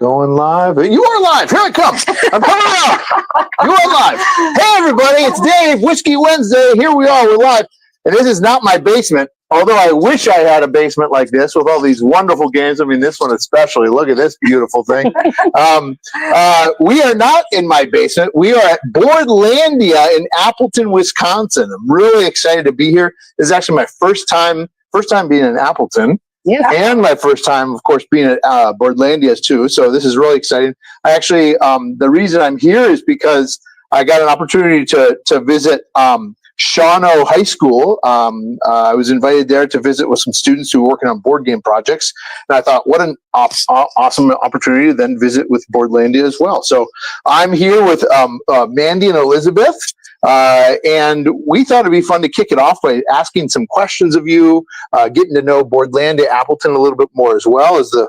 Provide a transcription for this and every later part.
Going live. You are live. Here I come. I'm coming out. You are live. Hey, everybody. It's Dave. Whiskey Wednesday. Here we are. We're live. And this is not my basement, although I wish I had a basement like this with all these wonderful games. I mean, this one especially. Look at this beautiful thing. We are not in my basement. We are at Boardlandia in Appleton, Wisconsin. I'm really excited to be here. This is actually my first time being in Appleton. Yeah. And my first time, of course, being at Boardlandia too. So this is really exciting. I actually, the reason I'm here is because I got an opportunity to visit Shawano High School. I was invited there to visit with some students who were working on board game projects. And I thought, what an awesome opportunity to then visit with Boardlandia as well. So I'm here with Mandy and Elizabeth. And we thought it'd be fun to kick it off by asking some questions of you, getting to know Boardlandia Appleton a little bit more, as well as the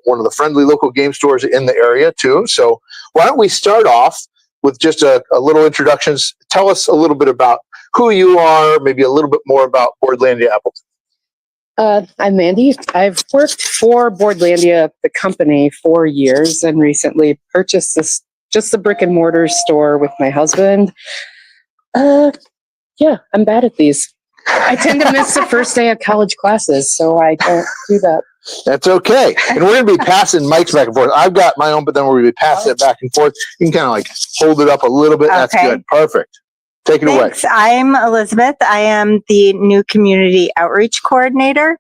one of the friendly local game stores in the area too. So why don't we start off with just a little introductions? Tell us a little bit about who you are, maybe a little bit more about Boardlandia Appleton. I'm Mandy. I've worked for Boardlandia, the company, for years, and recently purchased just the brick and mortar store with my husband. Yeah, I'm bad at these. I tend to miss the first day of college classes, so I don't do that. That's okay. And we're going to be passing mics back and forth. I've got my own, but then we're going to be passing it back and forth. You can kind of like hold it up a little bit. Okay. That's good. Perfect. Take it away. I'm Elizabeth. I am the new community outreach coordinator.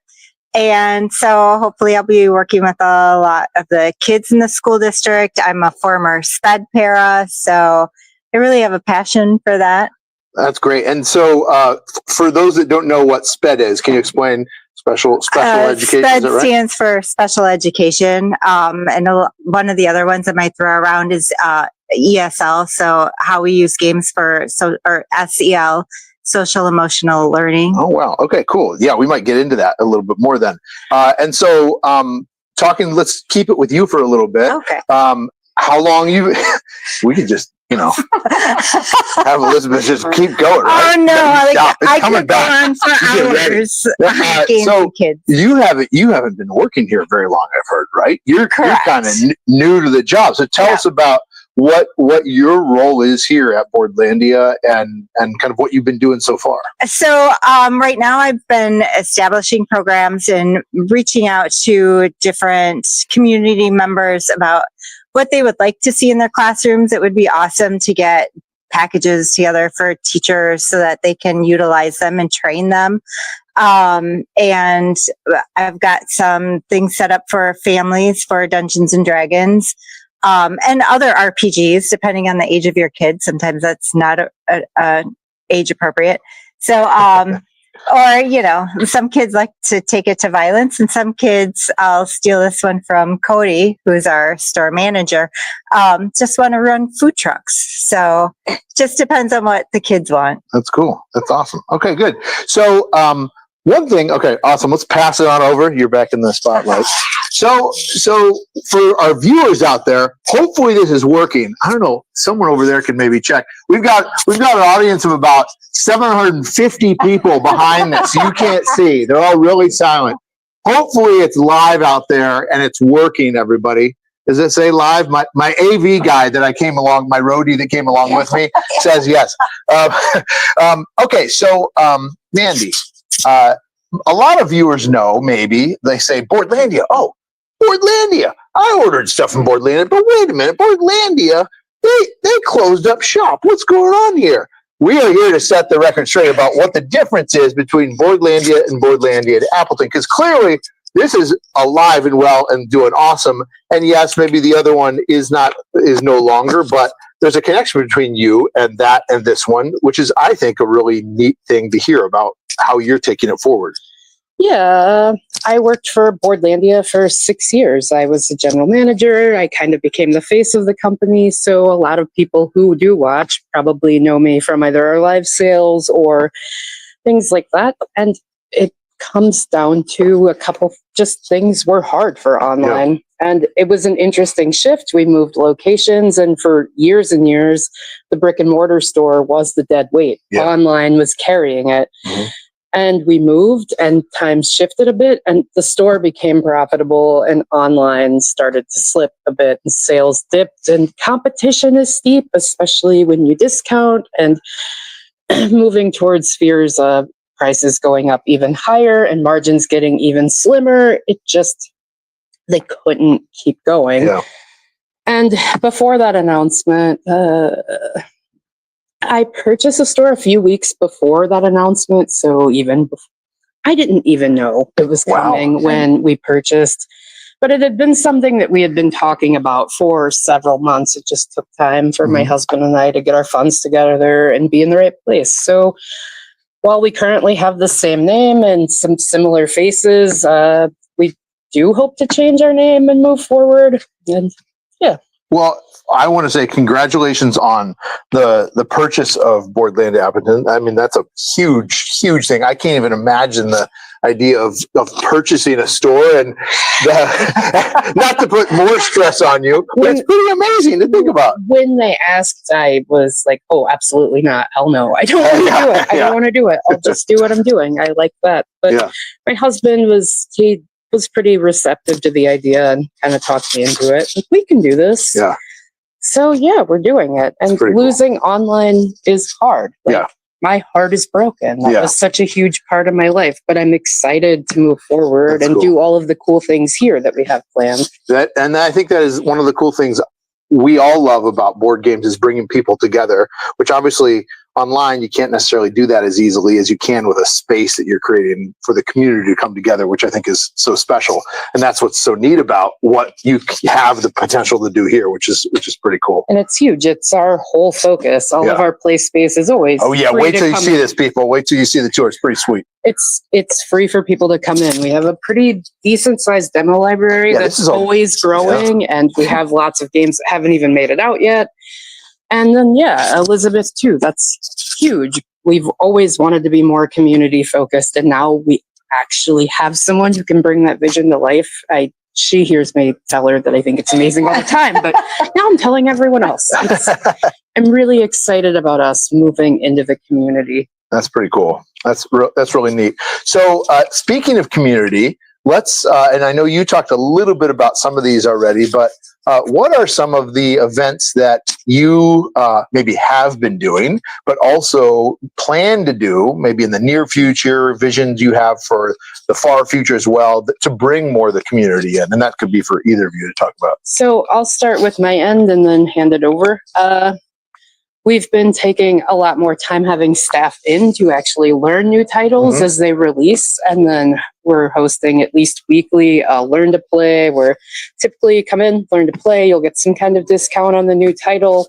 And so hopefully I'll be working with a lot of the kids in the school district. I'm a former SPED para, so I really have a passion for that. That's great. And so for those that don't know what SPED is, can you explain special education? SPED stands for special education. And one of the other ones I might throw around is ESL. So how we use games for or SEL, social emotional learning. Oh, wow. Okay, cool. Yeah, we might get into that a little bit more then. And so let's keep it with you for a little bit. Okay. How long we could just, have Elizabeth just keep going, right? Oh no, I could go on for hours. So kids. You haven't been working here very long, I've heard, right? You're kind of new to the job. So tell us about what your role is here at Boardlandia and kind of what you've been doing so far. So right now I've been establishing programs and reaching out to different community members about what they would like to see in their classrooms. It would be awesome to get packages together for teachers so that they can utilize them and train them. And I've got some things set up for families for Dungeons and Dragons, and other RPGs, depending on the age of your kid. Sometimes that's not age appropriate. So, or, some kids like to take it to violence, and some kids, I'll steal this one from Cody, who's our store manager, just want to run food trucks. So just depends on what the kids want. That's cool. That's awesome. Okay, good. So one thing, okay, awesome. Let's pass it on over. You're back in the spotlight. So for our viewers out there, hopefully this is working. I don't know. Someone over there can maybe check. We've got an audience of about 750 people behind this. You can't see. They're all really silent. Hopefully it's live out there and it's working, everybody. Does it say live? My AV guy that I came along, my roadie that came along with me says yes. Okay, so Mandy, a lot of viewers know, maybe, they say Boardlandia. Oh, Boardlandia. I ordered stuff from Boardlandia, but wait a minute, Boardlandia, they closed up shop. What's going on here? We are here to set the record straight about what the difference is between Boardlandia and Boardlandia at Appleton, because clearly this is alive and well and doing awesome. And yes, maybe the other one is no longer, but there's a connection between you and that and this one, which is, I think, a really neat thing to hear about how you're taking it forward. Yeah, I worked for Boardlandia for 6 years. I was the general manager. I kind of became the face of the company. So a lot of people who do watch probably know me from either our live sales or things like that. And it comes down to a couple just things were hard for online. Yeah. And it was an interesting shift. We moved locations, and for years and years, the brick and mortar store was the dead weight. Yeah. Online was carrying it. Mm-hmm. And we moved and times shifted a bit and the store became profitable and online started to slip a bit and sales dipped and competition is steep, especially when you discount and moving towards fears of prices going up even higher and margins getting even slimmer. They couldn't keep going. Yeah. And before that announcement, I purchased a store a few weeks before that announcement. So I didn't even know it was coming when we purchased, but it had been something that we had been talking about for several months. It just took time for my husband and I to get our funds together and be in the right place. So while we currently have the same name and some similar faces, we do hope to change our name and move forward. And yeah. Well, I want to say congratulations on the purchase of Boardlandia Appleton. I mean, that's a huge thing. I can't even imagine the idea of purchasing a store and not to put more stress on you, but it's pretty amazing to think about. When they asked, I was like, oh, absolutely not. Hell no. I don't want to do it. I don't want to do it. I'll just do what I'm doing. I like that. But my husband was pretty receptive to the idea and kind of talked me into it. Like, we can do this. Yeah. So yeah, we're doing it. And losing online is hard. My heart is broken. That was such a huge part of my life, but I'm excited to move forward and do all of the cool things here that we have planned. And I think that is one of the cool things we all love about board games is bringing people together, which obviously online, you can't necessarily do that as easily as you can with a space that you're creating for the community to come together, which I think is so special. And that's what's so neat about what you have the potential to do here, which is pretty cool. And it's huge. It's our whole focus. All of our play space is always. Oh yeah. Wait till you see this, people. Wait till you see the tour. It's pretty sweet. It's free for people to come in. We have a pretty decent sized demo library that's always growing, and we have lots of games that haven't even made it out yet. And then, Elizabeth too. That's huge. We've always wanted to be more community focused, and now we actually have someone who can bring that vision to life. She hears me tell her that I think it's amazing all the time, but now I'm telling everyone else. I'm really excited about us moving into the community. That's pretty cool. That's really neat. So speaking of community, let's, and I know you talked a little bit about some of these already, but what are some of the events that you maybe have been doing, but also plan to do maybe in the near future, visions you have for the far future as well, to bring more of the community in? And that could be for either of you to talk about. So I'll start with my end and then hand it over. We've been taking a lot more time having staff in to actually learn new titles as they release. And then we're hosting at least weekly Learn to Play, where typically you come in, learn to play, you'll get some kind of discount on the new title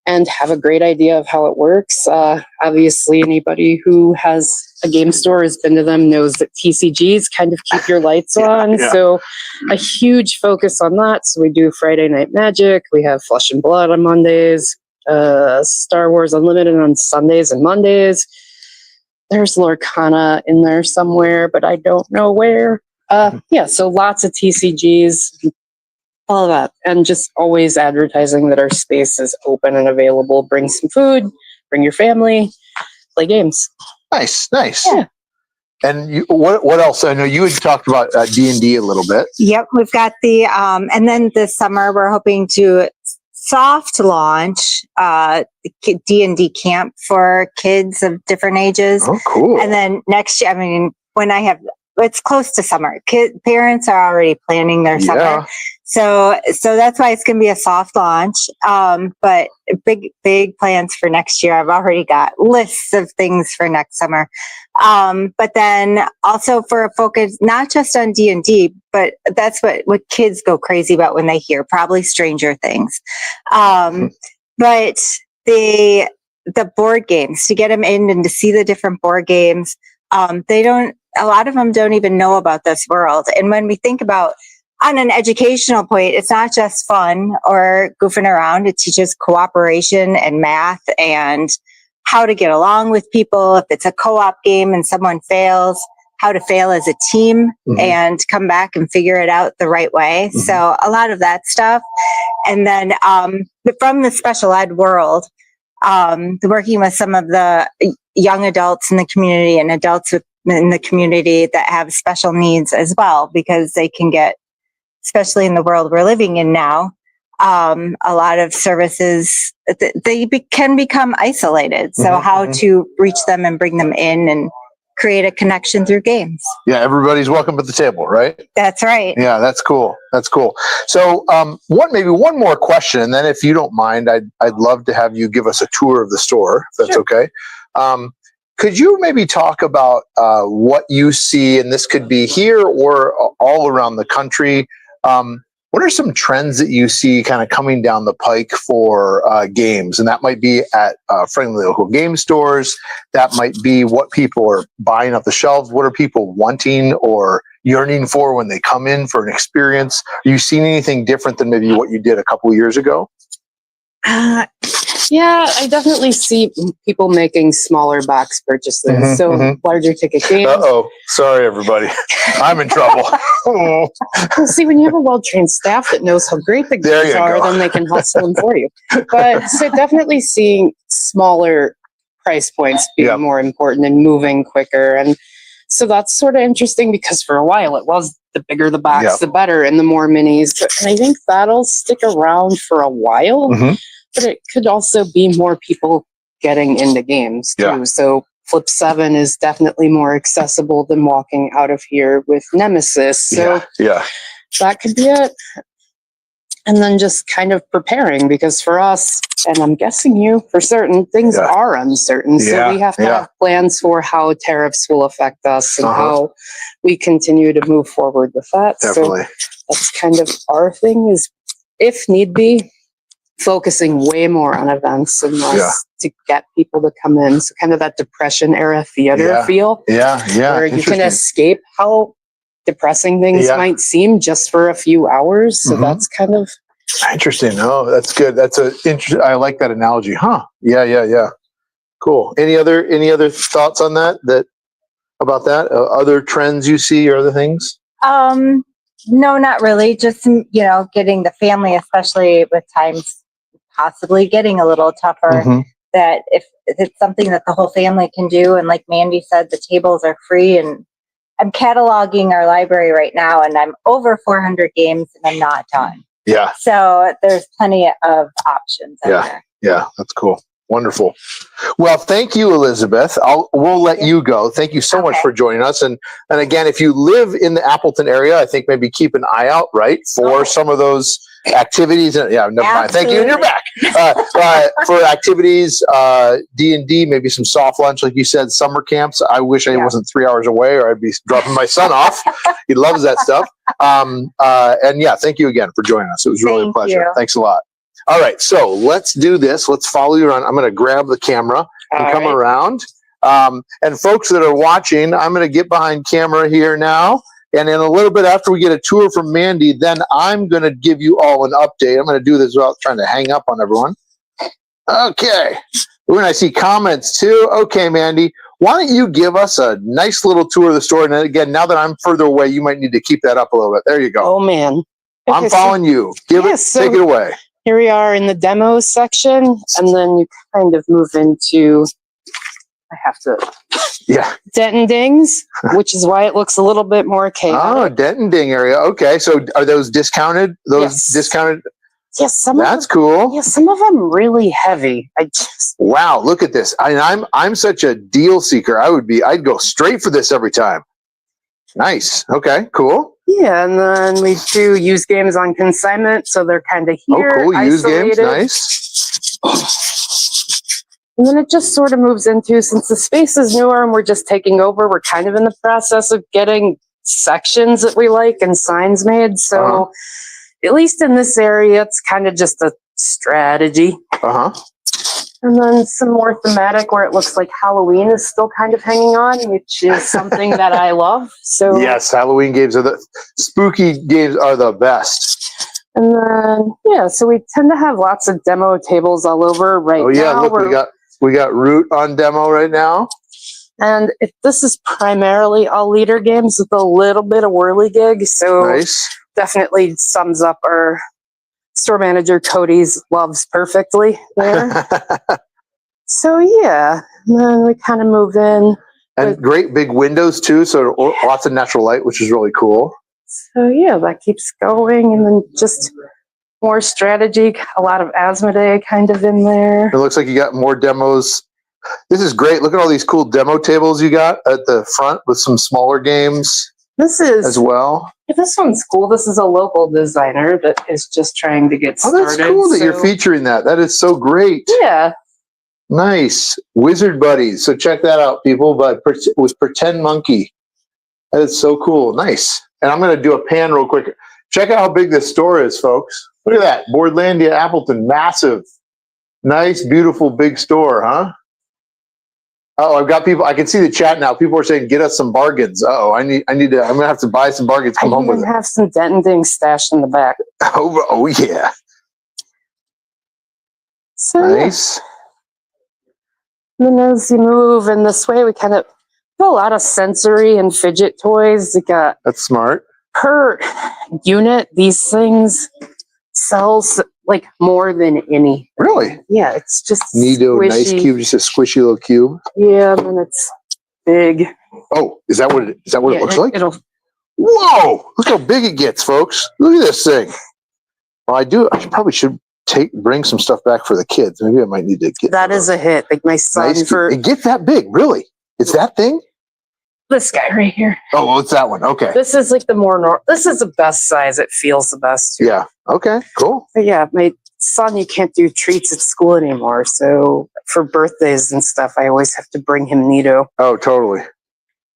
and have a great idea of how it works. Obviously, anybody who has a game store, has been to them, knows that TCGs kind of keep your lights on. So a huge focus on that. So we do Friday Night Magic. We have Flesh and Blood on Mondays. Star Wars Unlimited on Sundays and Mondays. There's Lorcana in there somewhere, but I don't know where. So lots of TCGs, all of that. And just always advertising that our space is open and available. Bring some food, bring your family, play games. Nice. Yeah. And what else? I know you had talked about D&D a little bit. Yep, we've got the, and then this summer we're hoping to soft launch D&D camp for kids of different ages. Oh, cool. And then next year, it's close to summer. Parents are already planning their summer. So that's why it's going to be a soft launch. But big plans for next year. I've already got lists of things for next summer. But then also for a focus, not just on D&D, but that's what kids go crazy about when they hear, probably Stranger Things. But the board games, to get them in and to see the different board games, a lot of them don't even know about this world. And when we think about on an educational point, it's not just fun or goofing around. It teaches cooperation and math and how to get along with people. If it's a co-op game and someone fails, how to fail as a team and come back and figure it out the right way. So a lot of that stuff. And then from the special ed world, working with some of the young adults in the community and adults in the community that have special needs as well, because they can get, especially in the world we're living in now, a lot of services, can become isolated. So how to reach them and bring them in and create a connection through games. Yeah, everybody's welcome at the table, right? That's right. Yeah, that's cool. That's cool. So, maybe one more question, and then if you don't mind, I'd love to have you give us a tour of the store, if that's okay. Could you maybe talk about what you see, and this could be here or all around the country? What are some trends that you see kind of coming down the pike for games? And that might be at friendly local game stores. That might be what people are buying off the shelves. What are people wanting or yearning for when they come in for an experience? Are you seeing anything different than maybe what you did a couple of years ago? Yeah, I definitely see people making smaller box purchases. Larger ticket games. Uh-oh. Sorry, everybody. I'm in trouble. Well, see, when you have a well-trained staff that knows how great the games are, then they can hustle them for you. But so definitely seeing smaller price points being more important and moving quicker. And so that's sort of interesting because for a while it was the bigger the box, the better, and the more minis. And I think that'll stick around for a while. But it could also be more people getting into games too. So Flip 7 is definitely more accessible than walking out of here with Nemesis. So that could be it. And then just kind of preparing, because for us, and I'm guessing you for certain, things are uncertain. So we have to have plans for how tariffs will affect us and how we continue to move forward with that. Definitely. So that's kind of our thing, is if need be, focusing way more on events and less to get people to come in. So kind of that Depression era theater feel. Where you can escape how depressing things might seem just for a few hours. So that's kind of interesting. Oh, that's good. That's I like that analogy. Yeah. Cool. Any other thoughts on that about that? Other trends you see or other things? No, not really. Just, getting the family, especially with times possibly getting a little tougher, that if it's something that the whole family can do. And like Mandy said, the tables are free, and I'm cataloging our library right now, and I'm over 400 games and I'm not done. Yeah. So there's plenty of options out there. Yeah, that's cool. Wonderful. Well, thank you, Elizabeth. We'll let you go. Thank you so much for joining us. And again, if you live in the Appleton area, I think maybe keep an eye out, for some of those activities. Never mind. Thank you. And you're back. For activities, D&D, maybe some soft lunch, like you said, summer camps. I wish I wasn't 3 hours away, or I'd be dropping my son off. He loves that stuff. Thank you again for joining us. It was really a pleasure. Thanks a lot. All right, so let's do this. Let's follow you around. I'm going to grab the camera and come around. And folks that are watching, I'm going to get behind camera here now. And in a little bit after we get a tour from Mandy, then I'm going to give you all an update. I'm going to do this without trying to hang up on everyone. Okay. When I see comments too. Okay, Mandy, why don't you give us a nice little tour of the store? And then again, now that I'm further away, you might need to keep that up a little bit. There you go. Oh, man. Okay, I'm following you. Take it away. Here we are in the demos section, and then you kind of move into, Dent and Dings, which is why it looks a little bit more chaotic. Oh, Dent and Ding area. Okay, so are those discounted? Discounted? Yes, that's cool. Yeah, some of them really heavy. Wow, look at this. I'm such a deal seeker. I'd go straight for this every time. Nice. Okay, cool. Yeah, and then we do used games on consignment, so they're kind of here. Oh, cool. Used games, nice. And then it just sort of moves into, since the space is newer and we're just taking over, we're kind of in the process of getting sections that we like and signs made. So at least in this area, it's kind of just a strategy. And then some more thematic, where it looks like Halloween is still kind of hanging on, which is something that I love. So yes, Halloween games spooky games are the best. And then so we tend to have lots of demo tables all over now. Oh yeah, look, we got Root on demo right now. And this is primarily all leader games with a little bit of whirligig. So definitely sums up our store manager Cody's loves perfectly there. So yeah, and then we kind of move in. And great big windows too, so lots of natural light, which is really cool. So yeah, that keeps going, and then just more strategy, a lot of Asmodee kind of in there. It looks like you got more demos. This is great. Look at all these cool demo tables you got at the front with some smaller games This is as well. This one's cool. This is a local designer that is just trying to get Oh, started. that's cool that you're featuring that. That is so great. Yeah. Nice. Wizard Buddies. So check that out, people. But it was Pretend Monkey. That is so cool. Nice. And I'm going to do a pan real quick. Check out how big this store is, folks. Look at that. Boardlandia, Appleton. Massive. Nice, beautiful, big store, huh? Oh, I've got people. I can see the chat now. People are saying, get us some bargains. Oh, I'm going to have to buy some bargains, come home with it. I have some dent and ding stashed in the back. Oh yeah. So, Nice. yeah. And then as you move in this way, we kind of do a lot of sensory and fidget toys. We got That's smart. per unit, these things sells like more than any. Really? Yeah, it's just Nido, squishy. nice cube, just a squishy little cube. Yeah, and then it's big. Oh, is that what it looks like? It'll Whoa! Look how big it gets, folks. Look at this thing. Well, I should bring some stuff back for the kids. Maybe I might need to get that is a hit. Like my son nice. for It gets that big, really? It's that thing? this guy right here. Oh, well, it's that one. Okay. This is like the more this is the best size. It feels the best. Too. Yeah. Okay. Cool. But yeah, my son, you can't do treats at school anymore. So for birthdays and stuff, I always have to bring him Nido. Oh, totally.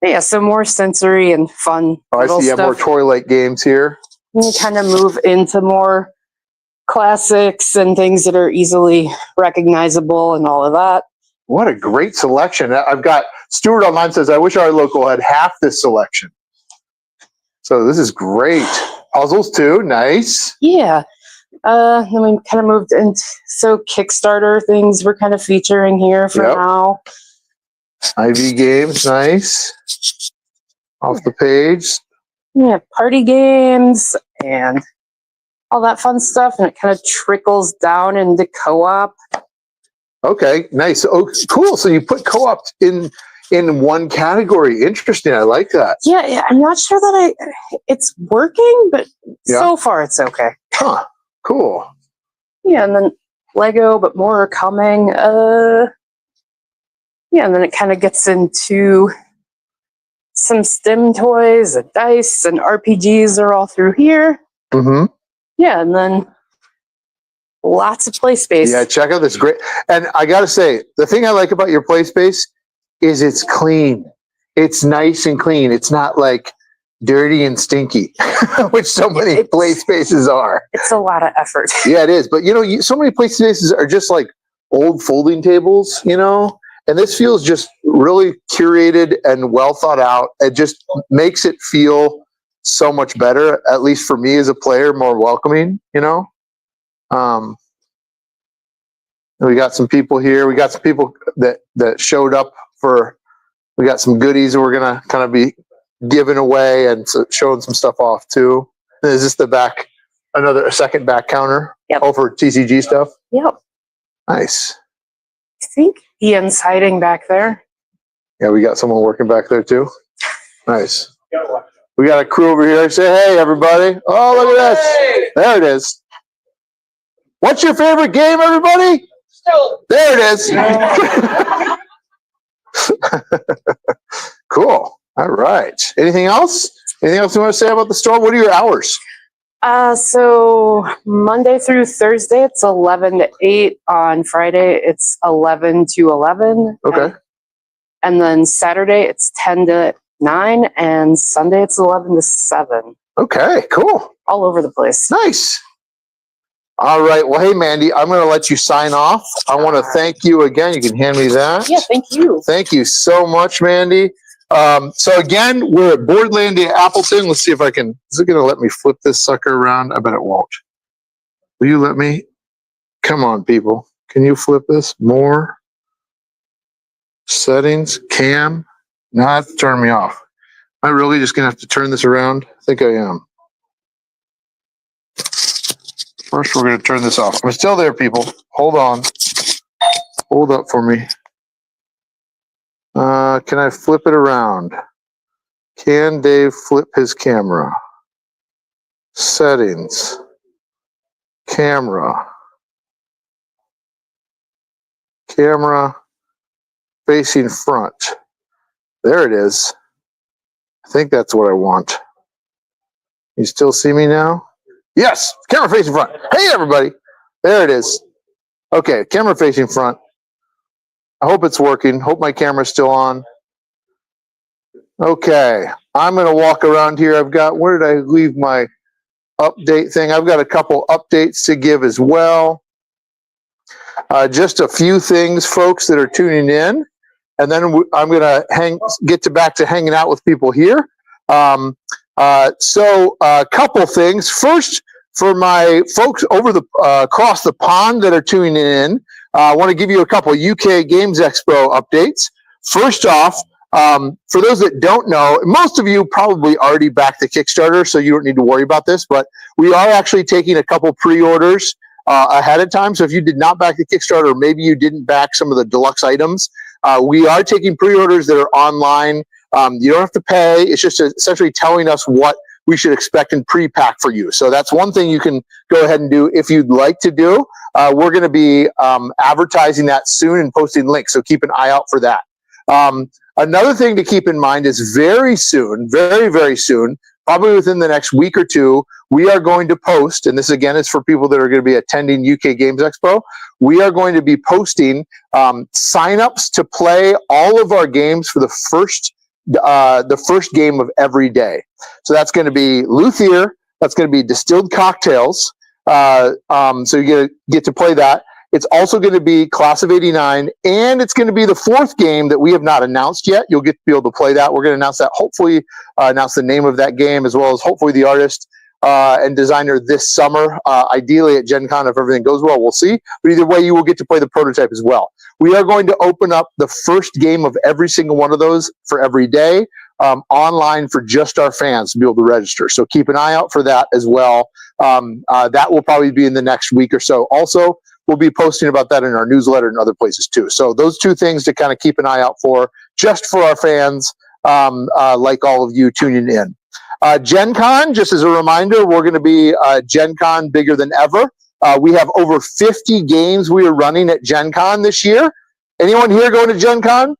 But yeah, so more sensory and fun. Oh, I see. You have more toy-like games here. And you kind of move into more classics and things that are easily recognizable and all of that. What a great selection. I've got Stuart online says, I wish our local had half this selection. So this is great. Puzzles too. Nice. Yeah. Then we kind of moved into Kickstarter things we're kind of featuring here for now. IV games. Nice. Off the page. Yeah, party games and all that fun stuff. And it kind of trickles down into co-op. Okay, nice. Oh, cool. So you put co-op in one category. Interesting. I like that. Yeah, I'm not sure that it's working, but so far it's okay. Huh. Cool. Yeah, and then Lego, but more are coming. Yeah, and then it kind of gets into some STEM toys, and dice, and RPGs are all through here. Mm-hmm. Yeah, and then lots of play space. Yeah, check out this great. And I got to say, the thing I like about your play space is it's clean. It's nice and clean. It's not like dirty and stinky, which so many play spaces are. It's a lot of effort. Yeah, it is. But, so many play spaces are just like old folding tables, and this feels just really curated and well thought out. It just makes it feel so much better, at least for me as a player, more welcoming, We got some people here. We got some people that showed up we got some goodies we're going to kind of be giving away and showing some stuff off too. And is this a second back counter? Yep. Over TCG stuff? Yep. Nice. I think Ian's hiding back there. Yeah, we got someone working back there too. Nice. We got a crew over here. Say, hey, everybody. Oh, look at this. There it is. What's your favorite game, everybody? There it is. Cool. All right. Anything else? Anything else you want to say about the store? What are your hours? So Monday through Thursday, it's 11 to 8. On Friday, it's 11 to 11. Okay. And then Saturday, it's 10 to 9. And Sunday, it's 11 to 7. Okay, cool. All over the place. Nice. All right. Well, hey, Mandy, I'm going to let you sign off. I want to thank you again. You can hand me that. Yeah, thank you. Thank you so much, Mandy. So again, we're at Boardlandia, Appleton. Let's see if is it going to let me flip this sucker around? I bet it won't. Will you let me? Come on, people. Can you flip this? More. Settings. Cam. No, I have to turn me off. Am I really just going to have to turn this around? I think I am. First, we're going to turn this off. I'm still there, people. Hold on. Hold up for me. Can I flip it around? Can Dave flip his camera? Settings. Camera. Camera facing front. There it is. I think that's what I want. You still see me now? Yes, camera facing front. Hey, everybody. There it is. Okay, camera facing front. I hope it's working. Hope my camera's still on. Okay, I'm going to walk around here. I've got, where did I leave my update thing? I've got a couple updates to give as well. Just a few things, folks, that are tuning in. And then I'm going to get back to hanging out with people here. So a couple things. First, for my folks over across the pond that are tuning in, I want to give you a couple UK Games Expo updates. First off, for those that don't know, most of you probably already backed the Kickstarter, so you don't need to worry about this, but we are actually taking a couple pre-orders ahead of time. So if you did not back the Kickstarter, or maybe you didn't back some of the deluxe items, we are taking pre-orders that are online. You don't have to pay. It's just essentially telling us what we should expect in pre-pack for you. So that's one thing you can go ahead and do if you'd like to do. We're going to be advertising that soon and posting links, so keep an eye out for that. Another thing to keep in mind is very soon, very, very soon, probably within the next week or two, we are going to post, and this again is for people that are going to be attending UK Games Expo, we are going to be posting signups to play all of our games for the first game of every day. So that's going to be Luthier, that's going to be Distilled Cocktails, so you get to play that. It's also going to be Class of '89, and it's going to be the fourth game that we have not announced yet. You'll get to be able to play that. We're going to announce that, hopefully announce the name of that game, as well as hopefully the artist and designer this summer, ideally at Gen Con if everything goes well. We'll see. But either way, you will get to play the prototype as well. We are going to open up the first game of every single one of those for every day online for just our fans to be able to register. So keep an eye out for that as well. That will probably be in the next week or so. Also, we'll be posting about that in our newsletter and other places too. So those two things to kind of keep an eye out for, just for our fans, like all of you tuning in. Gen Con, just as a reminder, we're going to be Gen Con bigger than ever. We have over 50 games we are running at Gen Con this year. Anyone here going to Gen Con?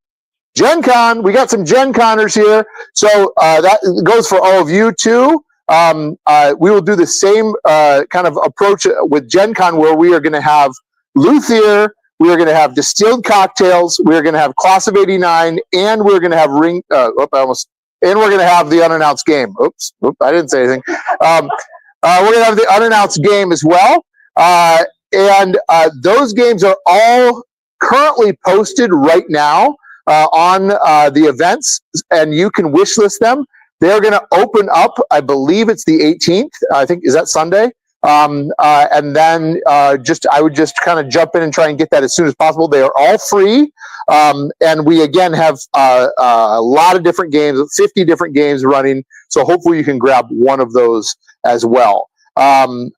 Gen Con, we got some Gen Conners here. So that goes for all of you too. We will do the same kind of approach with Gen Con, where we are going to have Luthier, we are going to have Distilled Cocktails, we are going to have Class of '89, and we're going to have and we're going to have the unannounced game. Oops, I didn't say anything. We're going to have the unannounced game as well. And those games are all currently posted right now on the events, and you can wish list them. They're going to open up, I believe it's the 18th. I think, is that Sunday? And then I would just kind of jump in and try and get that as soon as possible. They are all free. And we, again, have a lot of different games, 50 different games running. So hopefully you can grab one of those as well. And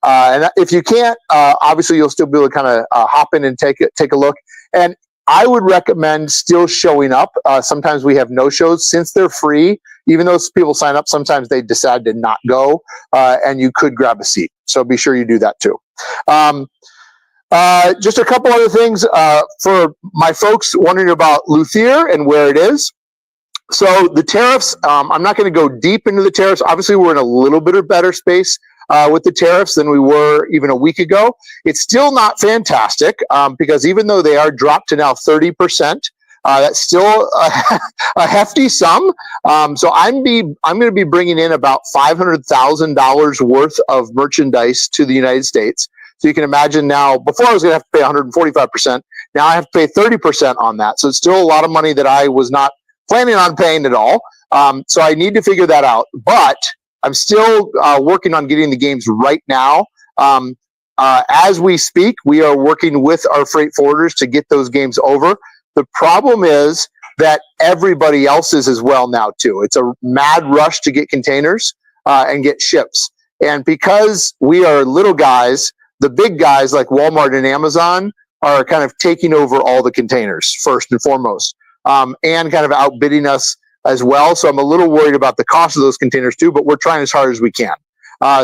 if you can't, obviously you'll still be able to kind of hop in and take a look. And I would recommend still showing up. Sometimes we have no shows since they're free. Even though people sign up, sometimes they decide to not go, and you could grab a seat. So be sure you do that too. Just a couple other things for my folks wondering about Luthier and where it is. So the tariffs, I'm not going to go deep into the tariffs. Obviously, we're in a little bit of better space with the tariffs than we were even a week ago. It's still not fantastic because even though they are dropped to now 30%, that's still a hefty sum. So I'm going to be bringing in about $500,000 worth of merchandise to the United States. So you can imagine now, before I was going to have to pay 145%. Now I have to pay 30% on that. So it's still a lot of money that I was not planning on paying at all. So I need to figure that out. But I'm still working on getting the games right now. As we speak, we are working with our freight forwarders to get those games over. The problem is that everybody else is as well now too. It's a mad rush to get containers and get ships. And because we are little guys, the big guys like Walmart and Amazon are kind of taking over all the containers first and foremost, and kind of outbidding us as well. So I'm a little worried about the cost of those containers too, but we're trying as hard as we can.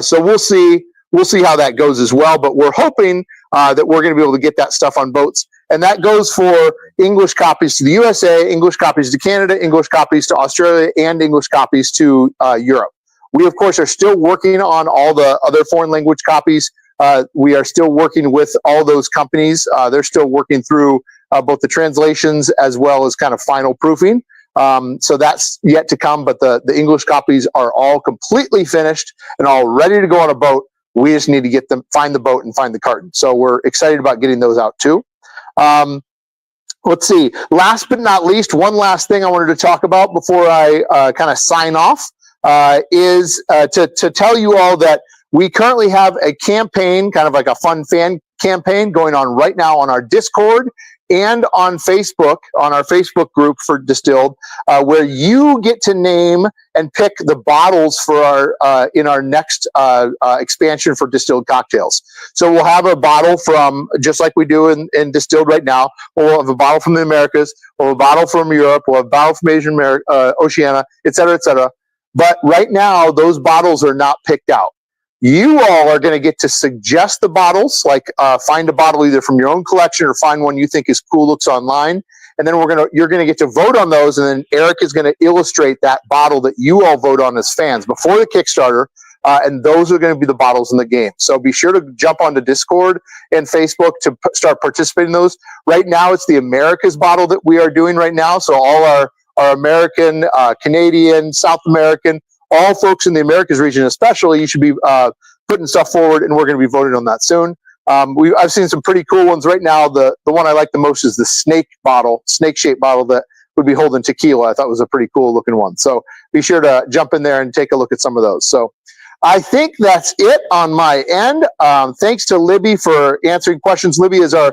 So we'll see how that goes as well. But we're hoping that we're going to be able to get that stuff on boats. And that goes for English copies to the USA, English copies to Canada, English copies to Australia, and English copies to Europe. We, of course, are still working on all the other foreign language copies. We are still working with all those companies. They're still working through both the translations as well as kind of final proofing. So that's yet to come, but the English copies are all completely finished and all ready to go on a boat. We just need to get them, find the boat and find the carton. So we're excited about getting those out too. Let's see. Last but not least, one last thing I wanted to talk about before I kind of sign off is to tell you all that we currently have a campaign, kind of like a fun fan campaign going on right now on our Discord and on Facebook, on our Facebook group for Distilled, where you get to name and pick the bottles for our in our next expansion for Distilled cocktails. So we'll have a bottle from, just like we do in Distilled right now, we'll have a bottle from the Americas, we'll have a bottle from Europe, we'll have a bottle from Asian America, Oceania, et cetera, et cetera. But right now, those bottles are not picked out. You all are going to get to suggest the bottles, like find a bottle either from your own collection or find one you think is cool, looks online. And then you're going to get to vote on those. And then Eric is going to illustrate that bottle that you all vote on as fans before the Kickstarter. And those are going to be the bottles in the game. So be sure to jump onto Discord and Facebook to start participating in those. Right now, it's the Americas bottle that we are doing right now. So all our American, Canadian, South American, all folks in the Americas region especially, you should be putting stuff forward, and we're going to be voting on that soon. I've seen some pretty cool ones right now. The one I like the most is the snake-shaped bottle that would be holding tequila. I thought was a pretty cool looking one. So be sure to jump in there and take a look at some of those. So I think that's it on my end. Thanks to Libby for answering questions. Libby is our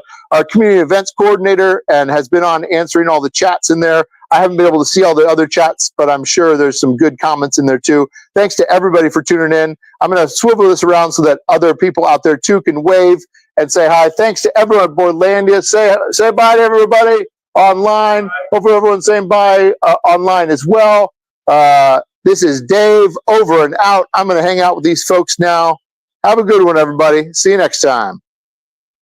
community events coordinator and has been on answering all the chats in there. I haven't been able to see all the other chats, but I'm sure there's some good comments in there too. Thanks to everybody for tuning in. I'm going to swivel this around so that other people out there too can wave and say hi. Thanks to everyone at Boardlandia. Say bye to everybody online. Hopefully everyone's saying bye online as well. This is Dave, over and out. I'm going to hang out with these folks now. Have a good one, everybody. See you next time.